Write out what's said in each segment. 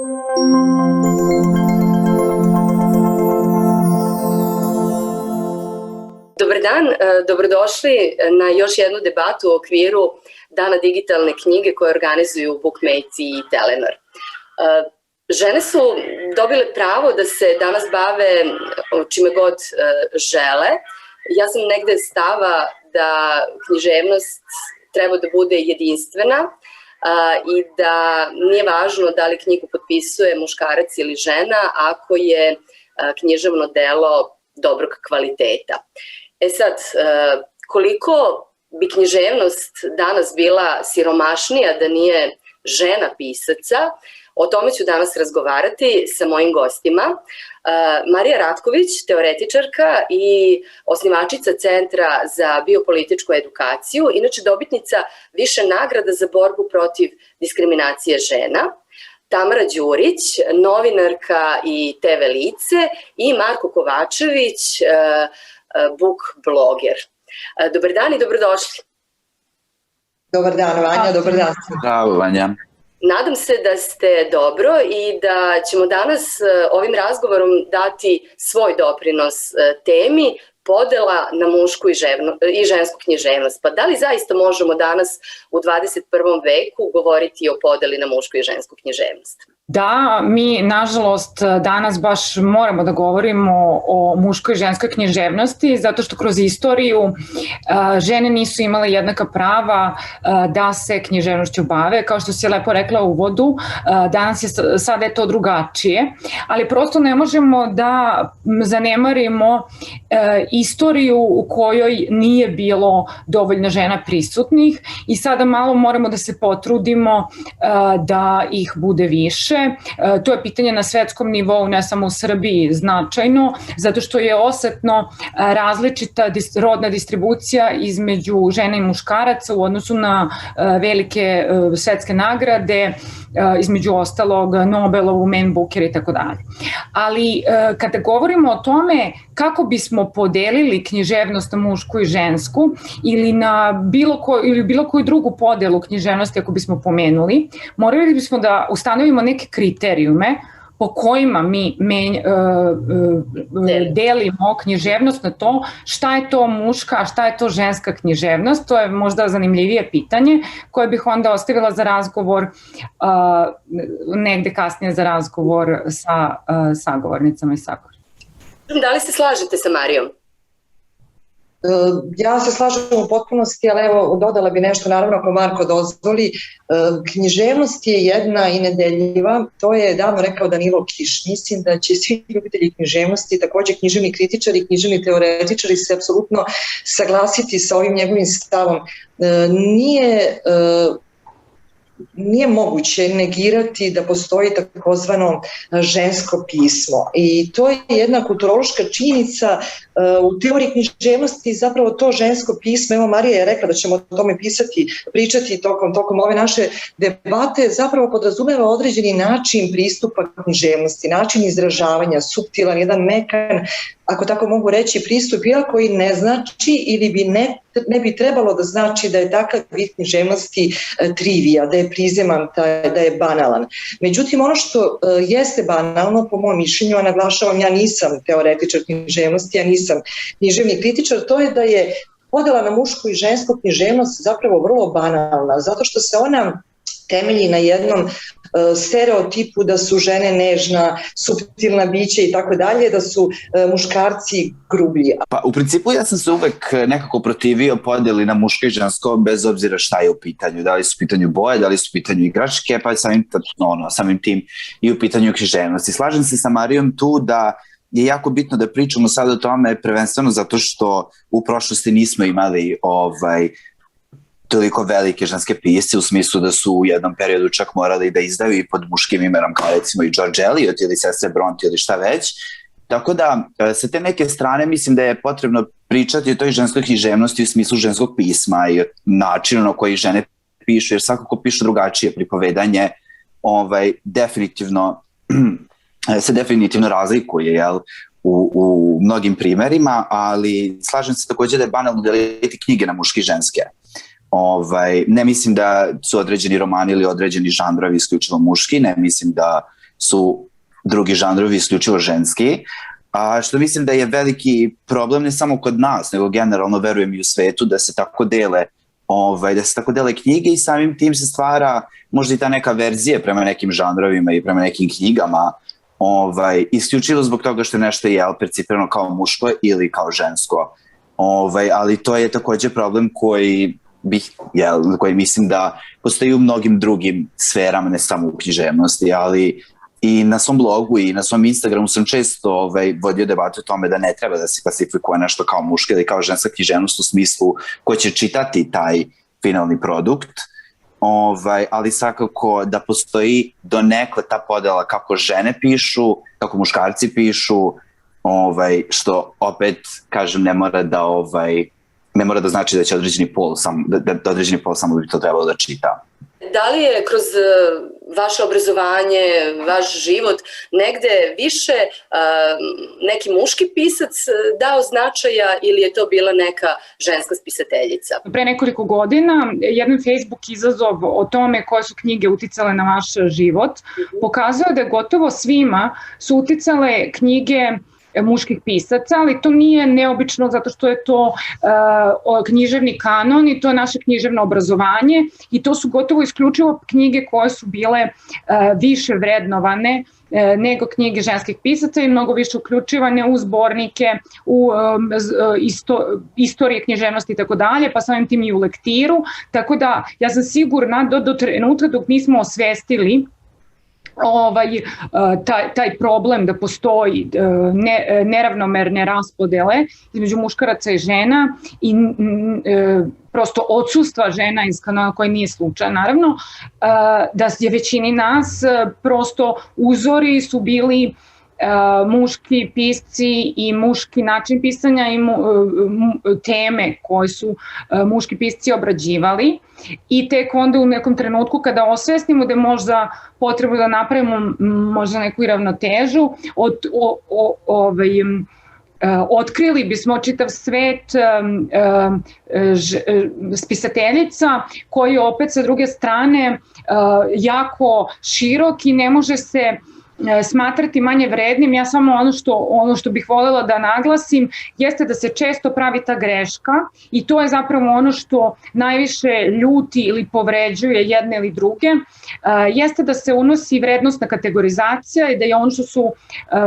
Dobar dan, dobrodošli na još jednu debatu u okviru Dana digitalne knjige koje organizuju Bookmates i Telenor. Žene su dobile pravo da se danas bave čime god žele. Ja sam negde stava da književnost treba da bude jedinstvena i da nije važno da li knjigu potpisuje muškarac ili žena ako je književno delo dobrog kvaliteta. Sad, koliko bi književnost danas bila siromašnija da nije žena pisaca, o tome ću danas razgovarati sa mojim gostima. Marija Ratković, teoretičarka i osnivačica Centra za biopolitičku edukaciju, inače dobitnica više nagrada za borbu protiv diskriminacije žena. Tamara Đurić, novinarka i TV lice, i Marko Kovačević, book bloger. Dobar dan i dobrodošli. Dobar dan, Vanja, dobar dan. Bravo, Vanja. Nadam se da ste dobro i da ćemo danas ovim razgovorom dati svoj doprinos temi podela na mušku i žensku književnost. Pa da li zaista možemo danas u 21. veku govoriti o podeli na mušku i žensku književnost? Da, mi nažalost danas baš moramo da govorimo o muškoj i ženskoj književnosti zato što kroz istoriju žene nisu imale jednaka prava da se književnošću bave. Kao što si lepo rekla u uvodu, sada je to drugačije, ali prosto ne možemo da zanemarimo istoriju u kojoj nije bilo dovoljno žena prisutnih i sada malo moramo da se potrudimo da ih bude više. To je pitanje na svetskom nivou, ne samo u Srbiji, značajno, zato što je osetno različita rodna distribucija između žena i muškaraca u odnosu na velike svetske nagrade, između ostalog Nobelovu, Man Booker i tako dalje. Ali kada govorimo o tome kako bismo podelili književnost na mušku i žensku ili na bilo koju drugu podelu književnosti ako bismo pomenuli, morali bismo da ustanovimo neke kriterijume po kojima mi delimo književnost na to šta je to muška, a šta je to ženska književnost. To je možda zanimljivije pitanje koje bih onda ostavila za razgovor negde kasnije za razgovor sa sagovornicama i sagovornicima. Da li se slažete sa Marijom? Ja se slažem u potpunosti, ali evo dodala bi nešto, naravno ako Marko dozvoli. Književnost je jedna i nedeljiva, to je davno rekao Danilo Kiš. Mislim da će svi ljubitelji književnosti, takođe književni kritičari, književni teoretičari se apsolutno saglasiti sa ovim njegovim stavom. Nije moguće negirati da postoji takozvano žensko pismo i to je jedna kulturološka činjenica u teoriji književnosti. Zapravo to žensko pismo, evo Marija je rekla da ćemo o tome pričati tokom ove naše debate, zapravo podrazumeva određeni način pristupa književnosti, način izražavanja, suptilan, jedan mekan, ako tako mogu reći, pristup, iako i ne znači ili ne bi trebalo da znači da je takav vid književnosti trivija, da je prizeman, da je banalan. Međutim, ono što jeste banalno, po mom mišljenju, a naglašavam, ja nisam teoretičar književnosti, ja nisam književni kritičar, to je da je podela na mušku i žensku književnost zapravo vrlo banalna, zato što se ona temelji na jednom stereotipu da su žene nežna, suptilna bića i tako dalje, da su muškarci grublji. Pa u principu ja sam se uvek nekako protivio podeli na muško i žensko bez obzira šta je u pitanju. Da li su u pitanju boje, da li su u pitanju igračke, pa samim tim i u pitanju književnosti. Slažem se sa Marijom tu da je jako bitno da pričamo sad o tome prvenstveno zato što u prošlosti nismo imali toliko velike ženske pisce u smislu da su u jednom periodu čak morali da izdaju i pod muškim imenom kao recimo i George Eliot ili sestre Bronte ili šta već. Tako da sa te neke strane mislim da je potrebno pričati o toj ženskoj književnosti u smislu ženskog pisma i načinu na koji žene pišu, jer svakako pišu drugačije. Pripovedanje se definitivno razlikuje u mnogim primerima, ali slažem se takođe da je banalno deliti knjige na muške i ženske. Ne mislim da su određeni romani ili određeni žanrovi isključivo muški, ne mislim da su drugi žanrovi isključivo ženski, a što mislim da je veliki problem ne samo kod nas, nego generalno verujem i u svetu da se tako dele knjige i samim tim se stvara možda i ta neka verzija prema nekim žanrovima i prema nekim knjigama, isključivo zbog toga što je nešto percipirano kao muško ili kao žensko. Ali to je takođe problem koji mislim da postoji u mnogim drugim sferama, ne samo u književnosti, ali i na svom blogu i na svom Instagramu sam često vodio debatu o tome da ne treba da se klasifikuje nešto kao muška ili kao ženska književnost u smislu ko će čitati taj finalni produkt, ali svakako da postoji donekle ta podela kako žene pišu, kako muškarci pišu, što opet, kažem, ne mora da znači da će određeni pol samo bi to trebalo da čita. Da li je kroz vaše obrazovanje, vaš život negde više neki muški pisac dao značaja ili je to bila neka ženska spisateljica? Pre nekoliko godina jedan Facebook izazov o tome koje su knjige uticale na vaš život pokazao da gotovo svima su uticale knjige muških pisaca, ali to nije neobično zato što je to književni kanon i to je naše književno obrazovanje i to su gotovo isključivo knjige koje su bile više vrednovane nego knjige ženskih pisaca i mnogo više uključivane u zbornike, u istorije književnosti i tako dalje, pa samim tim i u lektiru, tako da ja sam sigurna do trenutka dok nismo osvestili taj problem da postoji neravnomerne raspodele između muškaraca i žena i prosto odsustva žena iz kanona koji nije slučaj naravno, da je većini nas prosto uzori su bili muški pisci i muški način pisanja i teme koje su muški pisci obrađivali i tek onda u nekom trenutku kada osvestimo da je možda potrebno da napravimo možda neku ravnotežu, otkrili bismo čitav svet spisateljica koji opet sa druge strane jako širok i ne može se smatrati manje vrednim. Ja samo ono što bih voljela da naglasim jeste da se često pravi ta greška i to je zapravo ono što najviše ljuti ili povređuje jedne ili druge, jeste da se unosi vrednostna kategorizacija i da je ono što su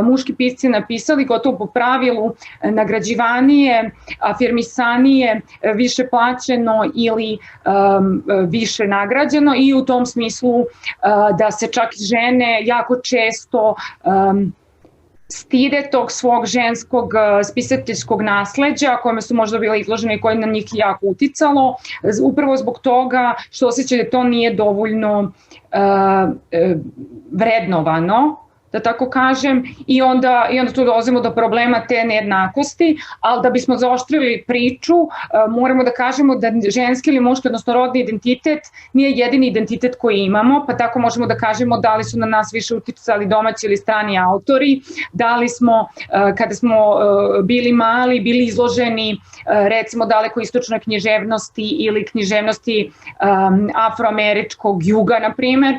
muški pisci napisali gotovo po pravilu nagrađivanije, afirmisanije, više plaćeno ili više nagrađeno i u tom smislu da se čak žene jako često stide tog svog ženskog spisateljskog nasleđa kojima su možda bile izložene i koje na njih jako uticalo, upravo zbog toga što osjećaju da to nije dovoljno vrednovano, da tako kažem, i onda tu dolazimo do problema te nejednakosti, ali da bismo zaoštrili priču, moramo da kažemo da ženski ili muški, odnosno rodni identitet nije jedini identitet koji imamo, pa tako možemo da kažemo da li su na nas više uticali domaći ili strani autori, da li smo, kada smo bili mali, bili izloženi recimo daleko istočnoj književnosti ili književnosti afroameričkog juga, na primer.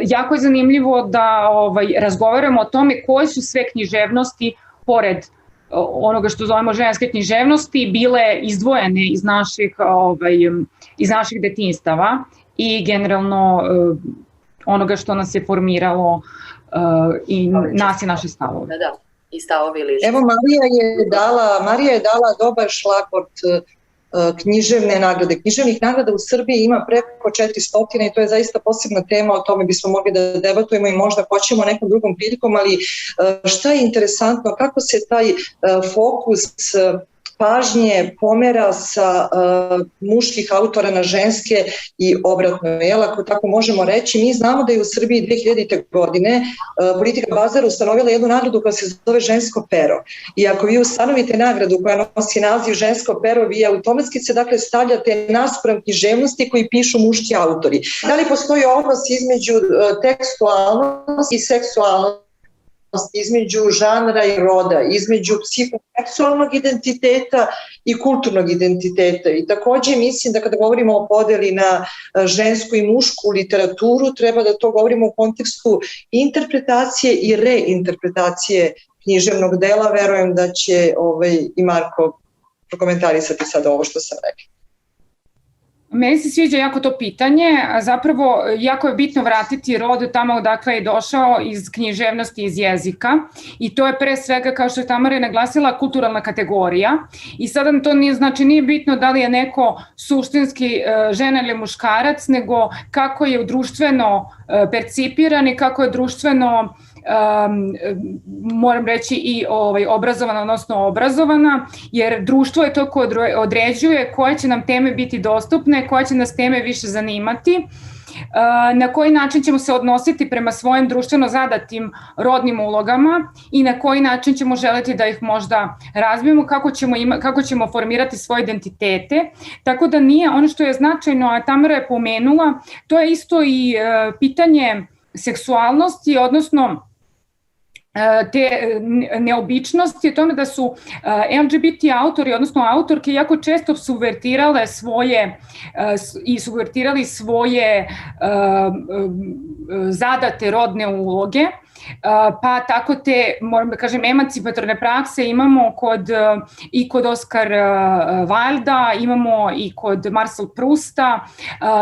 Jako je zanimljivo da razgovaramo o tome koje su sve književnosti, pored onoga što zovemo ženske književnosti, bile izdvojene iz naših detinjstava i generalno onoga što nas je formiralo i nas i naše stavove. Da, i stavovi lični. Evo, Marija je dala dobar šlagvort književne nagrade. Književnih nagrada u Srbiji ima preko 400 i to je zaista posebna tema, o tome bismo mogli da debatujemo i možda hoćemo nekom drugom prilikom, ali šta je interesantno, kako se taj fokus pažnje pomera sa muških autora na ženske i obratno. Ako tako možemo reći, mi znamo da je u Srbiji 2000. godine politika Bazar ustanovila jednu nagradu koja se zove Žensko pero. I ako vi ustanovite nagradu koja nosi naziv Žensko pero, vi automatski se stavljate naspram književnosti koji pišu muški autori. Da li postoji odnos između tekstualnosti i seksualnosti? između žanra i roda, između psihoseksualnog identiteta i kulturnog identiteta. I takođe mislim da kada govorimo o podeli na žensku i mušku literaturu, treba da to govorimo u kontekstu interpretacije i reinterpretacije književnog dela. Verujem da će i Marko prokomentarisati sad ovo što sam rekla. Meni se sviđa jako to pitanje, a zapravo jako je bitno vratiti rod tamo odakle je došao iz književnosti, iz jezika i to je pre svega, kao što je Tamara naglasila, kulturalna kategorija i sada to nije bitno da li je neko suštinski žena ili muškarac, nego kako je društveno percipiran i kako je društveno moram reći i obrazovana, odnosno obrazovana, jer društvo je to koje određuje koje će nam teme biti dostupne, koje će nas teme više zanimati, na koji način ćemo se odnositi prema svojim društveno zadatim rodnim ulogama i na koji način ćemo želeti da ih možda razvijemo, kako ćemo formirati svoje identitete. Tako da nije ono što je značajno, a Tamara je pomenula, to je isto i pitanje seksualnosti, odnosno te neobičnosti o tome da su LGBT autori, odnosno autorke, jako često subvertirali svoje zadate rodne uloge, pa tako te, moram da kažem, emancipatorne prakse imamo i kod Oskar Wilda, imamo i kod Marcel Prusta,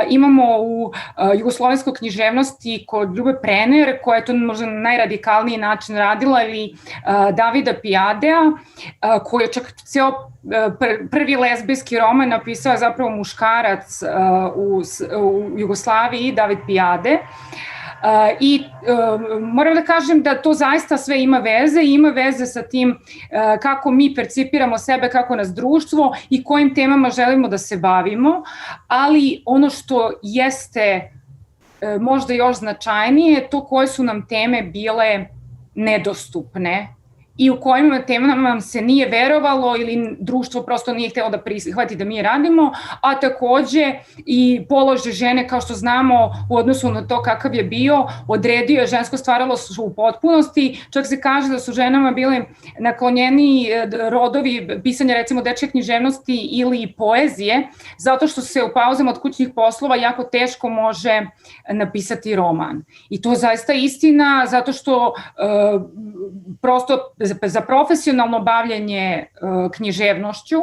imamo u jugoslovenskoj književnosti kod Ljube Prener, koja je to možda na najradikalniji način radila, ili Davida Pijadea, koji je čak ceo prvi lezbijski roman napisao zapravo muškarac u Jugoslaviji, David Pijade. I moram da kažem da to zaista sve ima veze sa tim kako mi percipiramo sebe, kako nas društvo i kojim temama želimo da se bavimo, ali ono što jeste možda još značajnije je to koje su nam teme bile nedostupne i u kojim temama nam se nije verovalo ili društvo prosto nije htjelo da prihvati da mi radimo, a takođe i položaj žene, kao što znamo, u odnosu na to kakav je bio, odredio je žensko stvaralaštvo u potpunosti. Čak se kaže da su ženama bili naklonjeni rodovi pisanja, recimo, dečje književnosti ili poezije, zato što se u pauzama od kućnih poslova jako teško može napisati roman. I to je zaista istina, zato što prosto za profesionalno bavljanje književnošću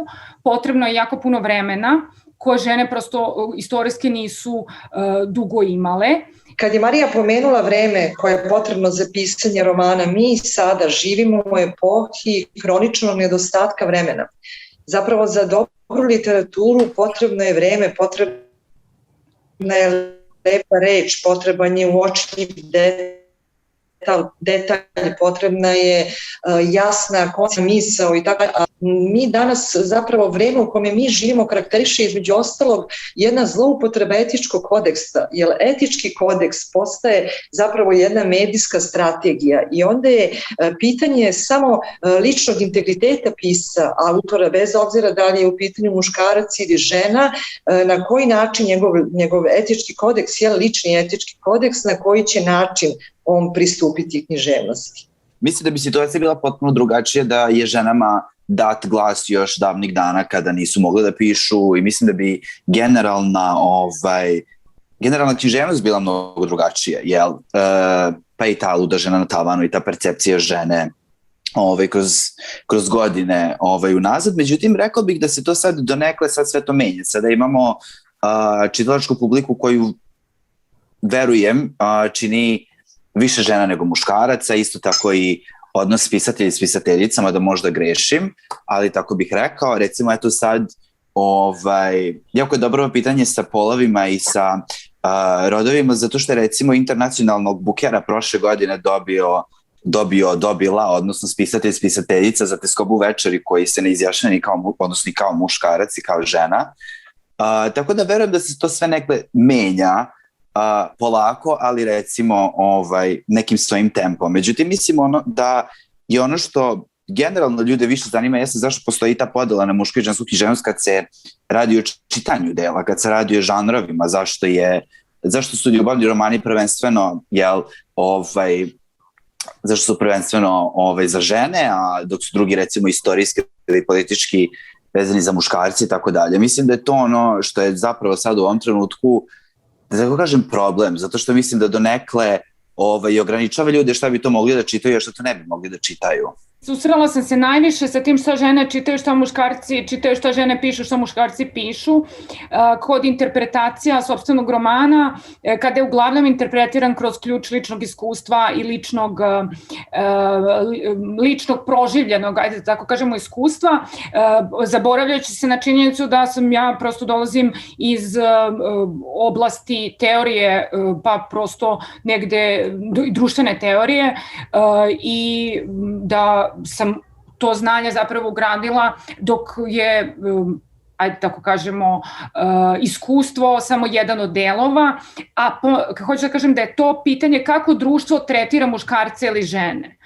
potrebno je jako puno vremena koje žene prosto istorijski nisu dugo imale. Kad je Marija pomenula vreme koje je potrebno za pisanje romana, mi sada živimo u epohi hroničnog nedostatka vremena. Zapravo za dobru literaturu potrebno je vreme, potrebna je lepa reč, potreban je uočljiv detalj, potrebna je jasna konceptna misao i tako. Mi danas zapravo vreme u kome mi živimo karakteriše između ostalog jedna zloupotreba etičkog kodeksa, jer etički kodeks postaje zapravo jedna medijska strategija i onda je pitanje samo ličnog integriteta pisca, autora, bez obzira da li je u pitanju muškarac ili žena, na koji način njegov etički kodeks, lični etički kodeks, na koji će način on pristupiti književnosti. Mislim da bi situacija bila potpuno drugačija da je ženama dat glas još davnih dana kada nisu mogli da pišu i mislim da bi generalna književnost bila mnogo drugačija, jel? Pa i ta luda žena na tavanu i ta percepcija žene kroz godine unazad. Međutim, rekao bih da se to sad donekle sve to menja. Sada imamo čitalačku publiku koju, verujem, čini više žena nego muškaraca, isto tako i odnos pisatelji s pisateljicama, da možda grešim, ali tako bih rekao. Recimo, eto sad, jako je dobro pitanje sa polovima i sa rodovima, zato što je recimo internacionalnog bukera prošle godine dobila, odnosno spisatelj s pisateljica za Teskobu večeri koji se ne izjašnjava ni kao muškarac i kao žena. Tako da verujem da se to sve nekle menja, polako, ali recimo nekim svojim tempom. Međutim, mislim da je ono što generalno ljude više zanima jeste zašto postoji ta podela na mušku i žensku književnost kad se radi o čitanju dela, kad se radi o žanrovima, zašto su ljubavni romani prvenstveno zašto su prvenstveno za žene, a dok su drugi recimo istorijski ili politički vezani za muškarci i tako dalje. Mislim da je to ono što je zapravo sad u ovom trenutku, da tako kažem, problem, zato što mislim da donekle ograničava ljude šta bi to mogli da čitaju, a šta to ne bi mogli da čitaju. Susrela sam se najviše sa tim šta žene čitaju, šta muškarci čitaju, šta žene pišu, šta muškarci pišu. Kod interpretacija sopstvenog romana, kada je uglavnom interpretiran kroz ključ ličnog iskustva i ličnog proživljenog, ajde da tako kažemo, iskustva, zaboravljajući se na činjenicu da ja prosto dolazim iz oblasti teorije, pa prosto negde društvene teorije, i da sam to znanje zapravo ugradila dok je, ajde tako kažemo, iskustvo samo jedan od delova, a hoću da kažem da je to pitanje kako društvo tretira muškarce ili žene.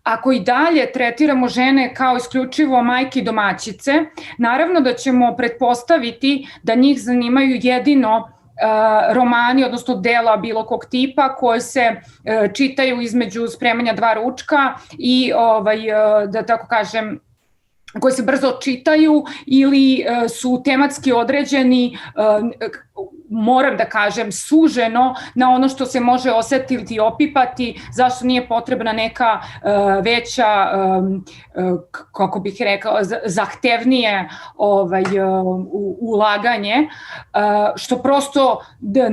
Ako i dalje tretiramo žene kao isključivo majke i domaćice, naravno da ćemo pretpostaviti da njih zanimaju jedino romani, odnosno dela bilo kog tipa koje se čitaju između spremanja dva ručka i da tako kažem, koji se brzo čitaju ili su tematski određeni, moram da kažem, suženo na ono što se može osetiti i opipati, zašto nije potrebna neka veća, kako bih rekao, zahtevnije ulaganje, što prosto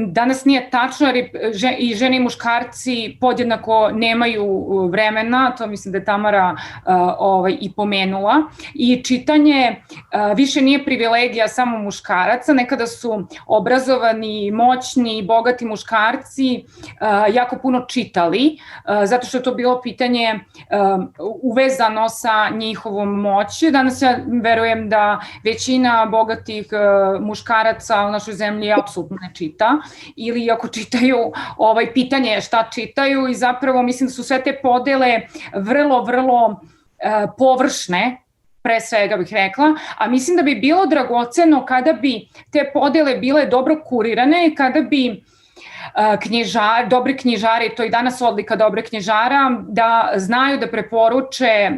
danas nije tačno, jer i žene i muškarci podjednako nemaju vremena, to mislim da je Tamara i pomenula, i čitanje više nije privilegija samo muškaraca, nekada su obrazovani, moćni i bogati muškarci jako puno čitali, zato što je to bilo pitanje uvezano sa njihovom moći. Danas ja verujem da većina bogatih muškaraca u našoj zemlji apsolutno ne čita, ili ako čitaju, pitanje je šta čitaju, i zapravo mislim da su sve te podele vrlo, vrlo površne, pre svega bih rekla, a mislim da bi bilo dragoceno kada bi te podele bile dobro kurirane i kada bi dobri knjižari, to i danas odlika dobre knjižara, da znaju da preporuče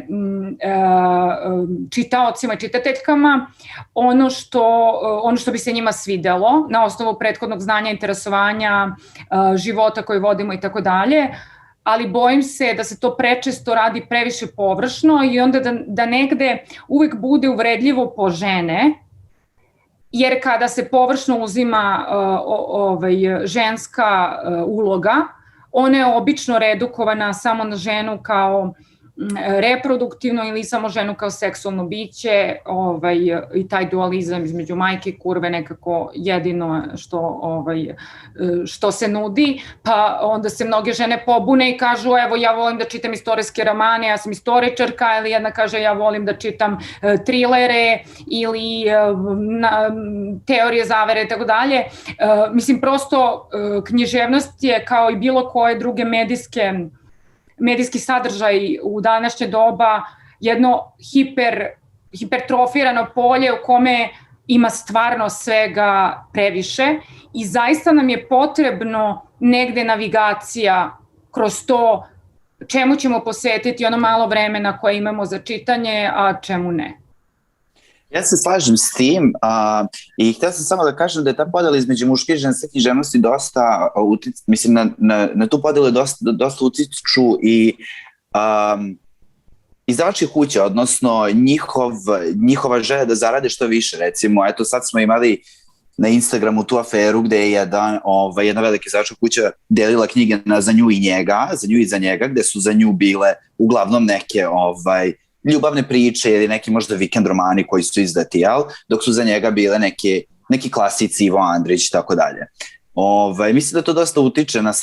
čitaocima i čitateljkama ono što bi se njima svidelo na osnovu prethodnog znanja, interesovanja, života koji vodimo i tako dalje, ali bojim se da se to prečesto radi previše površno i onda da negde uvek bude uvredljivo po žene, jer kada se površno uzima ženska uloga, ona je obično redukovana samo na ženu kao reproduktivno ili samo ženu kao seksualno biće, i taj dualizam između majke i kurve nekako jedino što se nudi, pa onda se mnoge žene pobune i kažu evo ja volim da čitam istorijske romane, ja sam istoričarka, ili jedna kaže ja volim da čitam trilere ili teorije zavere i tako dalje. Mislim, prosto književnost je kao i bilo koje druge medijski sadržaj u današnje doba jedno hipertrofirano polje u kome ima stvarno svega previše i zaista nam je potrebno negde navigacija kroz to čemu ćemo posvetiti ono malo vremena koje imamo za čitanje, a čemu ne. Ja se slažem s tim i htio sam samo da kažem da je ta podela između muške i ženske književnosti dosta, mislim na tu podelu dosta utiču i izdavačke kuće, odnosno njihova želja da zarade što više. Recimo, eto sad smo imali na Instagramu tu aferu gde je jedna velika izdavačka kuća delila knjige za nju i za njega, gde su za nju bile uglavnom neke ljubavne priče ili neki možda vikend romani koji su izdati, dok su za njega bile neki klasici, Ivo Andrić i tako dalje. Mislim da to dosta utiče na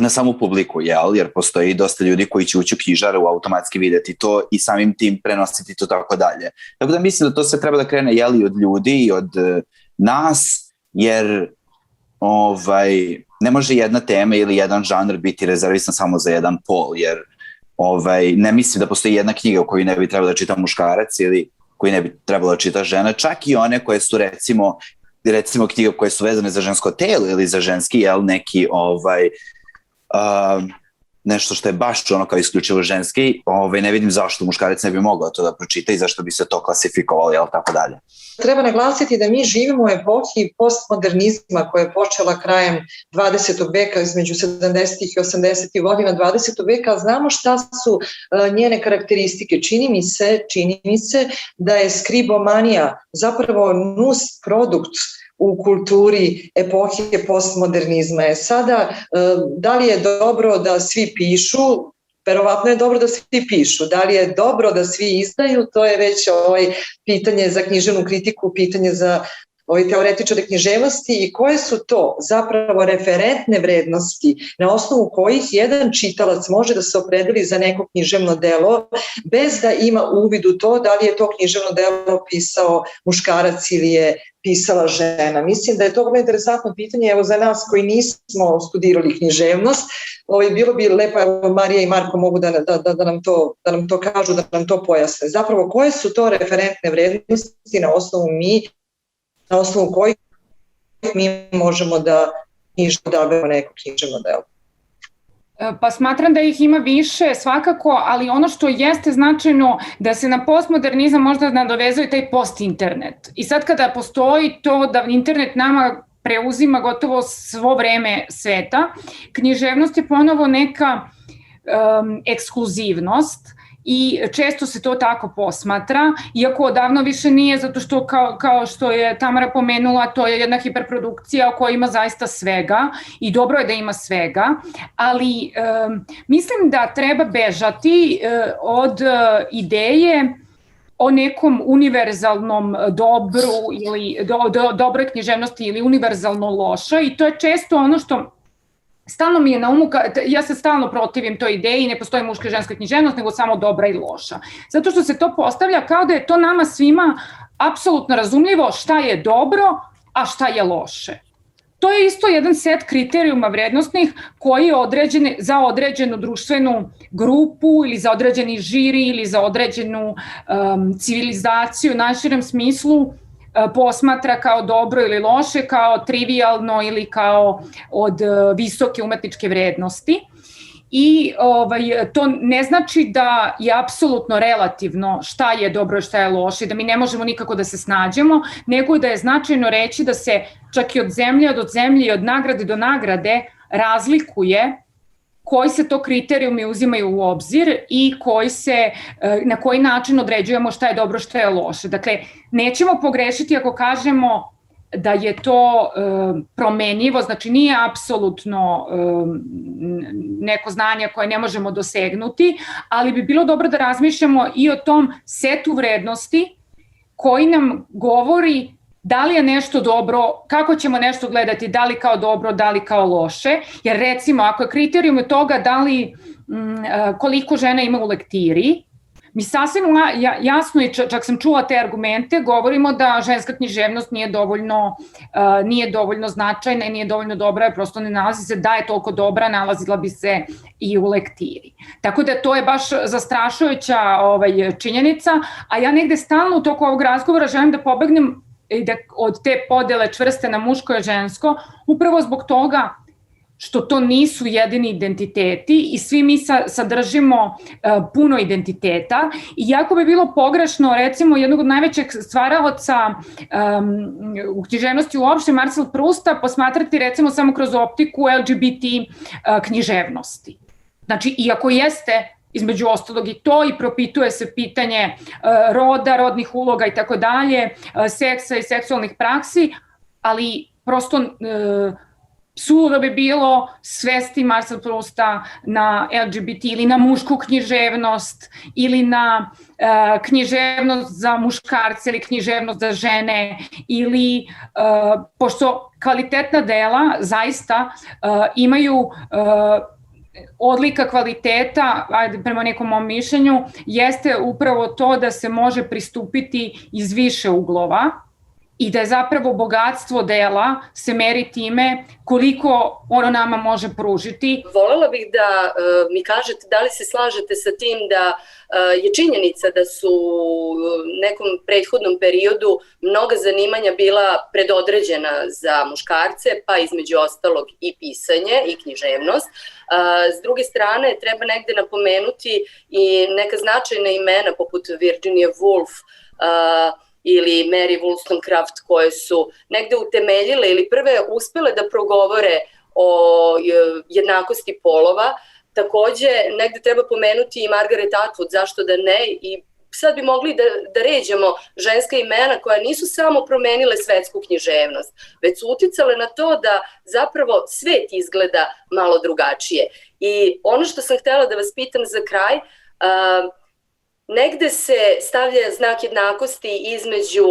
samu publiku, jer postoji dosta ljudi koji će ući u knjižaru, automatski videti to i samim tim prenositi to tako dalje. Tako da mislim da to sve treba da krene od ljudi i od nas, jer ne može jedna tema ili jedan žanr biti rezervisan samo za jedan pol, jer ne mislim da postoji jedna knjiga u koju ne bi trebalo da čita muškarac ili koju ne bi trebalo da čita žena, čak i one koje su recimo knjige koje su vezane za žensko telo ili za ženski neki nešto što je baš ono kao isključivo ženski, ne vidim zašto muškarac ne bi mogao to da pročita i zašto bi se to klasifikovalo, jel tako dalje. Treba naglasiti da mi živimo u epohi postmodernizma koja je počela krajem 20. veka, između 70. i 80. godina 20. veka. Znamo šta su njene karakteristike. Čini mi se da je skribomanija zapravo nus produkt u kulturi epohije postmodernizma. Sada, da li je dobro da svi pišu? Verovatno je dobro da svi pišu. Da li je dobro da svi izdaju? To je već pitanje za književnu kritiku, pitanje za teoretičare književnosti i koje su to zapravo referentne vrednosti na osnovu kojih jedan čitalac može da se opredeli za neko književno delo bez da ima uvid u to da li je to književno delo pisao muškarac ili je pisala žena. Mislim da je to vrlo interesantno pitanje, evo za nas koji nismo studirali književnost, bilo bi lepo, evo Marija i Marko mogu da nam to kažu, da nam to pojasne. Zapravo koje su to referentne vrednosti na osnovu kojih mi možemo da odaberemo neko književno delo? Pa smatram da ih ima više svakako, ali ono što jeste značajno da se na postmodernizam možda nadovezuje taj post-internet. I sad kada postoji to da internet nama preuzima gotovo svo vreme sveta, književnost je ponovo neka ekskluzivnost i često se to tako posmatra, iako odavno više nije, zato što kao što je Tamara pomenula, to je jedna hiperprodukcija koja ima zaista svega i dobro je da ima svega, ali mislim da treba bežati od ideje o nekom univerzalnom dobru ili dobroj književnosti ili univerzalno lošoj i to je često ono što stalno mi je na umu, ja se stalno protivim toj ideji, ne postoji muška i ženska književnost, nego samo dobra i loša. Zato što se to postavlja kao da je to nama svima apsolutno razumljivo šta je dobro, a šta je loše. To je isto jedan set kriterijuma vrednostnih koji je određen za određenu društvenu grupu ili za određeni žiri ili za određenu civilizaciju u najširem smislu posmatra kao dobro ili loše, kao trivialno ili kao od visoke umetničke vrednosti. I to ne znači da je apsolutno relativno šta je dobro i šta je loše, da mi ne možemo nikako da se snađemo, nego da je značajno reći da se čak i od zemlje do zemlje i od nagrade do nagrade razlikuje koji se to kriterijumi uzimaju u obzir i na koji način određujemo šta je dobro, šta je loše. Dakle, nećemo pogrešiti ako kažemo da je to promenljivo, znači nije apsolutno neko znanje koje ne možemo dosegnuti, ali bi bilo dobro da razmišljamo i o tom setu vrednosti koji nam govori da li je nešto dobro, kako ćemo nešto gledati, da li kao dobro, da li kao loše, jer recimo ako je kriterijum toga da li koliko žena ima u lektiri, mi sasvim jasno i čak sam čula te argumente, govorimo da ženska književnost nije dovoljno značajna i nije dovoljno dobra, prosto ne nalazi se, da je toliko dobra, nalazila bi se i u lektiri. Tako da to je baš zastrašujuća činjenica, a ja negde stalno u toku ovog razgovora želim da pobegnem od te podele čvrste na muško i žensko, upravo zbog toga što to nisu jedini identiteti i svi mi sadržimo puno identiteta i jako bi bilo pogrešno, recimo, jednog od najvećeg stvaralaca u književnosti uopšte, Marcel Prousta, posmatrati recimo samo kroz optiku LGBT književnosti. Znači, iako jeste između ostalog i to i propituje se pitanje roda, rodnih uloga i tako dalje, seksa i seksualnih praksi, ali prosto suludo bi bilo svesti Marcel Prousta na LGBT ili na mušku književnost ili na književnost za muškarce ili književnost za žene ili pošto kvalitetna dela zaista imaju odlika kvaliteta, prema nekom mom mišljenju, jeste upravo to da se može pristupiti iz više uglova i da je zapravo bogatstvo dela se meri time koliko ono nama može pružiti. Volela bih da mi kažete da li se slažete sa tim da je činjenica da su u nekom prethodnom periodu mnoga zanimanja bila predodređena za muškarce, pa između ostalog i pisanje i književnost. S druge strane, treba negde napomenuti i neka značajna imena poput Virginia Woolf ili Mary Wollstonecraft koje su negde utemeljile ili prve uspele da progovore o jednakosti polova. Takođe, negde treba pomenuti i Margaret Atwood, zašto da ne, i sad bi mogli da ređamo ženska imena koja nisu samo promenile svetsku književnost, već su uticale na to da zapravo svet izgleda malo drugačije. I ono što sam htela da vas pitam za kraj, negde se stavlja znak jednakosti između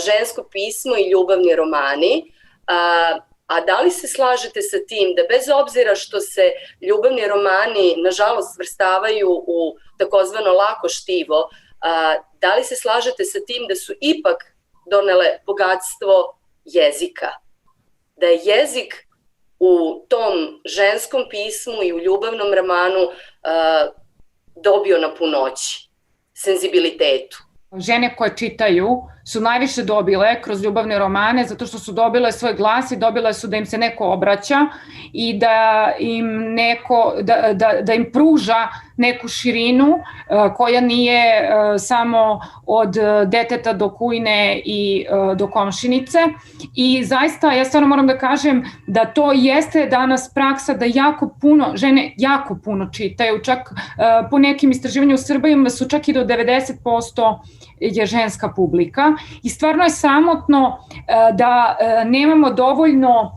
žensko pismo i ljubavni romani, a da li se slažete sa tim da bez obzira što se ljubavni romani nažalost svrstavaju u takozvano lako štivo, da li se slažete sa tim da su ipak donele bogatstvo jezika? Da je jezik u tom ženskom pismu i u ljubavnom romanu dobio na punoći, senzibilitetu? Žene koje čitaju su najviše dobile kroz ljubavne romane zato što su dobile svoj glas i dobile su da im se neko obraća i da im pruža neku širinu koja nije samo od deteta do kujne i do komšinice. I zaista, ja stvarno moram da kažem da to jeste danas praksa da žene jako puno čitaju, čak po nekim istraživanju u Srbiji su čak i do 90% je ženska publika i stvarno je sramotno da nemamo dovoljno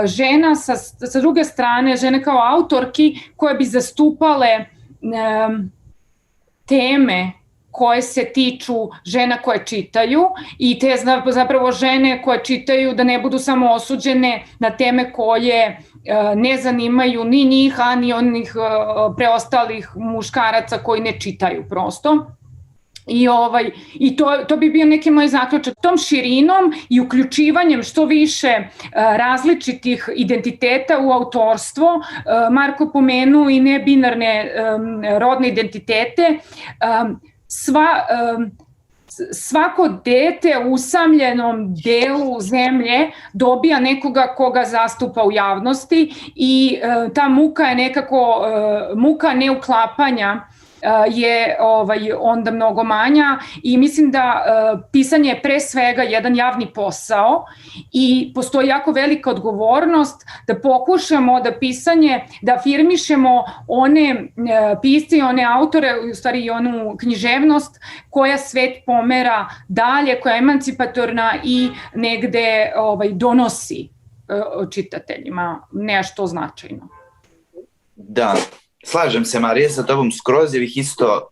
žena sa druge strane, žene kao autorki koje bi zastupale teme koje se tiču žena koje čitaju i te zapravo žene koje čitaju da ne budu samo osuđene na teme koje ne zanimaju ni njih, a ni onih preostalih muškaraca koji ne čitaju prosto. I to bi bio neki moj zaključak. Tom širinom i uključivanjem što više različitih identiteta u autorstvo, Marko pomenuo i nebinarne rodne identitete, svako dete u usamljenom delu zemlje dobija nekoga koga zastupa u javnosti i ta muka je nekako muka neuklapanja je onda mnogo manja i mislim da pisanje je pre svega jedan javni posao i postoji jako velika odgovornost da pokušamo da pisanje, da afirmišemo one pisce i one autore, u stvari i onu književnost koja svet pomera dalje, koja je emancipatorna i negde donosi čitateljima nešto značajno. Da. Slažem se, Marija, sa tobom skroz, ja bih isto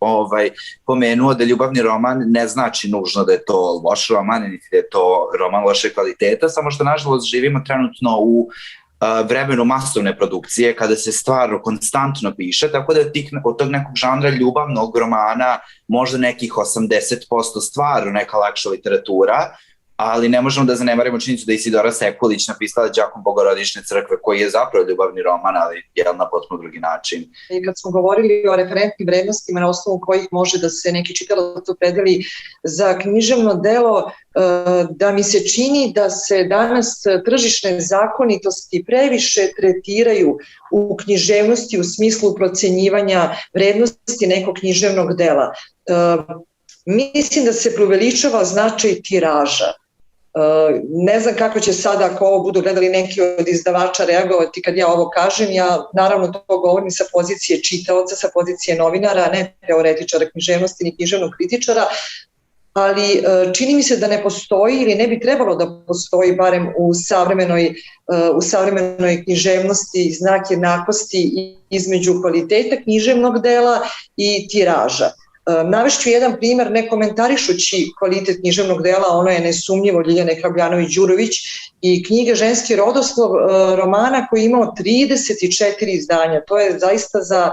pomenuo da ljubavni roman ne znači nužno da je to loš roman, niti da je to roman loše kvaliteta, samo što nažalost živimo trenutno u vremenu masovne produkcije kada se stvarno konstantno piše, tako da od tog nekog žanra ljubavnog romana možda nekih 80% stvarno neka lakša literatura, ali ne možemo da zanemarimo činjenicu da je Isidora Sekulić napisala Đakom Bogorodične crkve, koji je zapravo ljubavni roman, ali na potpuno drugi način. I kad smo govorili o referentnim vrednostima na osnovu kojih može da se neki čitalac opredeli za književno delo, da mi se čini da se danas tržišne zakonitosti previše tretiraju u književnosti u smislu procenjivanja vrednosti nekog književnog dela. Mislim da se preuveličava značaj tiraža. Ne znam kako će sada, ako ovo budu gledali neki od izdavača, reagovati kad ja ovo kažem. Ja naravno to govorim sa pozicije čitaoca, sa pozicije novinara, ne teoretičara književnosti ni književnog kritičara, ali čini mi se da ne postoji ili ne bi trebalo da postoji barem u savremenoj književnosti znak jednakosti između kvaliteta književnog dela i tiraža. Navešću jedan primer, ne komentarišući kvalitet književnog dela, ono je nesumnjivo Ljiljane Habljanović-Đurović i knjige Ženski rodoslov, romana koji je imao 34 izdanja. To je zaista za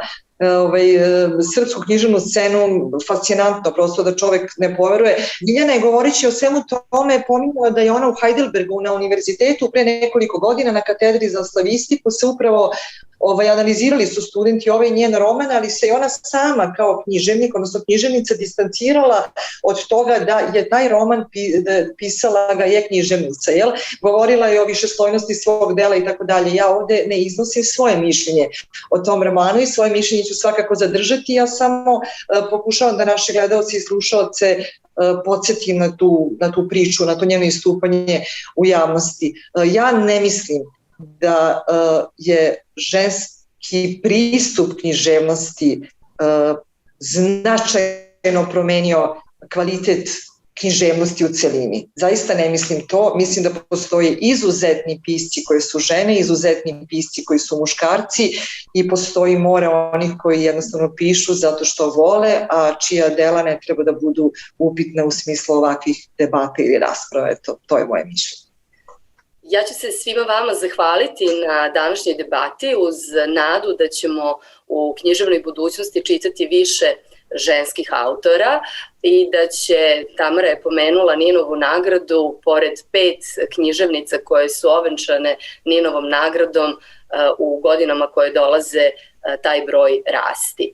srpsku književnu scenu fascinantno, prosto da čovek ne poveruje. Ljiljana je govoreći o svemu tome pominjala da je ona u Heidelbergu na univerzitetu pre nekoliko godina na katedri za slavistiku se upravo analizirali su studenti ovaj njen roman, ali se i ona sama kao književnik, odnosno književnica distancirala od toga da je taj roman pisala ga je književnica, jel? Govorila je o višeslojnosti svog dela i tako dalje. Ja ovde ne iznosim svoje mišljenje o tom romanu i svoje mišljenje ću svakako zadržati. Ja samo pokušavam da naše gledalci i slušalce podsjetim na tu priču, na to njeno istupanje u javnosti. Ja ne mislim da je ženski pristup književnosti značajno promenio kvalitet književnosti u celini. Zaista ne mislim to. Mislim da postoje izuzetni pisci koji su žene, izuzetni pisci koji su muškarci i postoji more onih koji jednostavno pišu zato što vole, a čija dela ne treba da budu upitna u smislu ovakvih debata ili rasprave. To je moje mišljenje. Ja ću se svima vama zahvaliti na današnjoj debati uz nadu da ćemo u književnoj budućnosti čitati više ženskih autora i da će, Tamara je pomenula Ninovu nagradu, pored 5 književnica koje su ovenčane Ninovom nagradom u godinama koje dolaze taj broj rasti.